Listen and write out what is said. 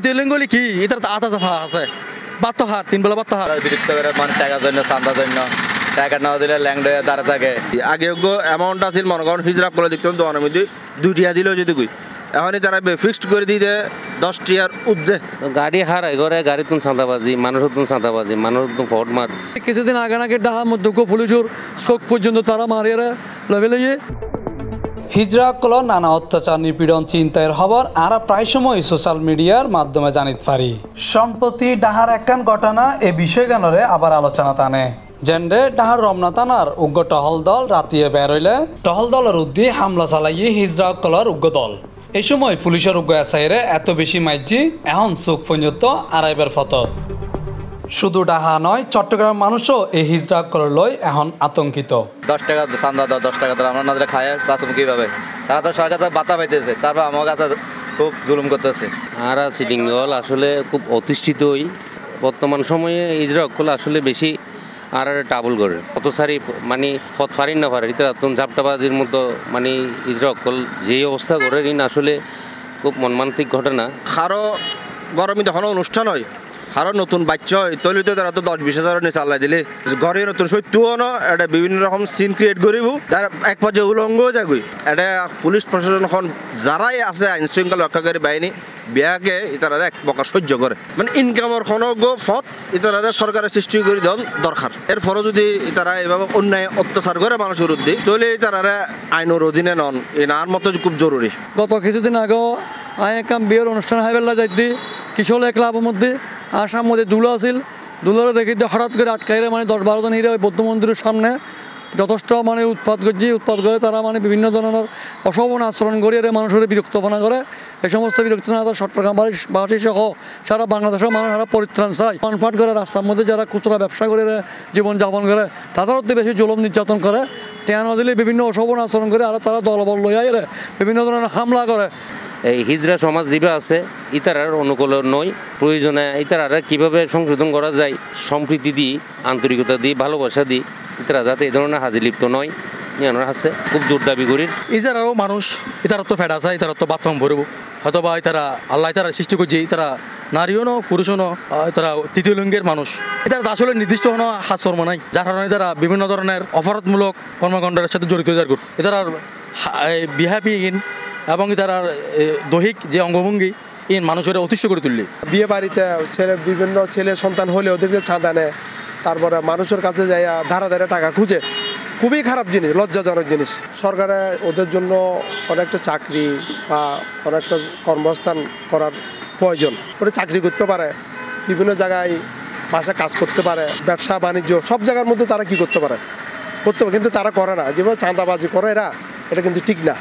তৃতীয় লিঙ্গলি কি এটার আধা জাফা আছে বাত্ত হার 3 বেলা বাত্ত হার অতিরিক্ত করে মানে টাকার জন্য চাঁদার জন্য টাকা না দিলে ল্যাংডে দাঁড়া থাকে আগে অ্যামাউন্ট আছে মনে করেন হিজরা করে দেখতাম দোকানের মধ্যে 2 টিয়া দিলেও যদি কই এখনই তারা ফিক্সড করে দিতে 10 টিয়ার উদ্দে গাড়ি হারাই করে গাড়ি তুমি চাঁদাবাজি মানুষের তুমি চাঁদাবাজি মানুষের তুমি ফট মার কিছুদিন আগে নাকি ডাহা মধ্যক পুলিশের চোখ পর্যন্ত তারা মারিয়ে লেভেলে হিজরাকল নানা অত্যাচার নিপীড়ন চিন্তায়ের খবর আর প্রায় সময় সোশ্যাল মিডিয়ার মাধ্যমে জানিত পারি সম্প্রতি ডাহার একখান ঘটনা এ বিষয় গানরে আবার আলোচনা টানে জেন্ডে ডাহার রমনা থানার উগ্র টহল দল রাতিয়ে বের হইলে টহল দলের উদ্দি হামলা চালাইয়ে হিজরাকলর উগ্র দল এই সময় পুলিশের উগ্র এসাইরে এত বেশি মাইজি এখন চোখ পর্যন্ত আড়াইবার ফতর শুধু ডাহা নয় চট্টগ্রাম মানুষও এই হিজরাকল লই এখন আতঙ্কিত 10 টাকা চাঁদা দাও 10 টাকা আমরা না দিলে খায় বাঁচবো কীভাবে তারা তো সরকার বাতা পাইতেছে তারপর আমার কাছে খুব জুলুম করতেছে আর সিটিং দল আসলে খুব অতিষ্ঠিতই বর্তমান সময়ে হিজরাকল আসলে বেশি আর টাবল করে কত সারি মানে ফত ফারিন না পারে এটা তুমি ঝাপটাবাজির মতো মানে হিজরাকল যেই অবস্থা করে ঋণ আসলে খুব মর্মান্তিক ঘটনা আরও গরমে তখন অনুষ্ঠান হয় আরও নতুন বাচ্চা হয় তৈরি তো তারা তো 10-20 হাজার নিয়ে চালাই দিলে ঘরে নতুন সত্যও না এটা বিভিন্ন রকম সিন ক্রিয়েট করিব তার এক পর্যায়ে উলঙ্গ যাগুই এটা পুলিশ প্রশাসন এখন যারাই আছে আইন শৃঙ্খলা রক্ষাকারী বাহিনী বিয়াকে তারা এক প্রকার সহ্য করে মানে ইনকামের খনজ্ঞ ফত তারা সরকারের সৃষ্টি করে দেওয়া দরকার এরপরও যদি তারা এভাবে অন্যায় অত্যাচার করে মানুষের বিরুদ্ধে তাহলে তারা আইনের অধীনে নন এ নার মতো খুব জরুরি গত কিছুদিন আগেও আইকাম বিয়ের অনুষ্ঠান হাইবেলা যাইতি কিশোর ক্লাবের মধ্যে আসার মধ্যে দুলো আছিল দুলোরে দেখি হঠাৎ করে আটকাইরে মানে 10-12 জন হিরে ওই বৌদ্ধ মন্দিরের সামনে যথেষ্ট মানে উৎপাত করে তারা মানে বিভিন্ন ধরনের অশোভন আচরণ করিয়ে মানুষের বিরক্তপনা করে এই সমস্ত বিরক্তপনা চট্টগ্রামবাসী সহ সারা বাংলাদেশের মানুষ সারা পরিত্রাণ চায় কনফার্ট করে রাস্তার মধ্যে যারা খুচরা ব্যবসা করে জীবনযাপন করে তাদের অতি বেশি জুলুম নির্যাতন করে টেয়া দিলে বিভিন্ন অশোভন আচরণ করে আর তারা দলবল লইয়া বিভিন্ন ধরনের হামলা করে এই হিজরা সমাজ যেভাবে আছে ইতারার অনুকূল নয় প্রয়োজনে ইতারারা কীভাবে সংশোধন করা যায় সম্প্রীতি দিই আন্তরিকতা দিই ভালোবাসা দিই ইতারা যাতে এই ধরনের হাজির লিপ্ত নয় ইয়ানোর আছে খুব জোর দাবি করি ইজারারও মানুষ ইতার তো ফেট আছে ইতার তো বাথরুম ভরব হয়তো বা তারা আল্লাহ তারা সৃষ্টি করছে তারা নারীও ন পুরুষও ন তারা তৃতীয় লিঙ্গের মানুষ এটা আসলে নির্দিষ্ট কোনো হাতকর্ম নাই যার কারণে তারা বিভিন্ন ধরনের অপরাধমূলক কর্মকাণ্ডের সাথে জড়িত যার এটার বিহাপিহীন এবং তার দৈহিক যে অঙ্গভঙ্গি ইন মানুষের অতিষ্ঠ করে তুললি বিয়ে বাড়িতে বিভিন্ন ছেলে সন্তান হলে ওদেরকে চাঁদা নেয় তারপরে মানুষের কাছে যাই ধারা ধারে টাকা খুঁজে খুবই খারাপ জিনিস লজ্জাজনক জিনিস সরকারে ওদের জন্য অনেকটা চাকরি বা অনেকটা কর্মস্থান করার প্রয়োজন ওরা চাকরি করতে পারে বিভিন্ন জায়গায় বাসায় কাজ করতে পারে ব্যবসা বাণিজ্য সব জায়গার মধ্যে তারা কি করতে পারে কিন্তু তারা করে না যেভাবে চাঁদাবাজি করে এরা এটা কিন্তু ঠিক না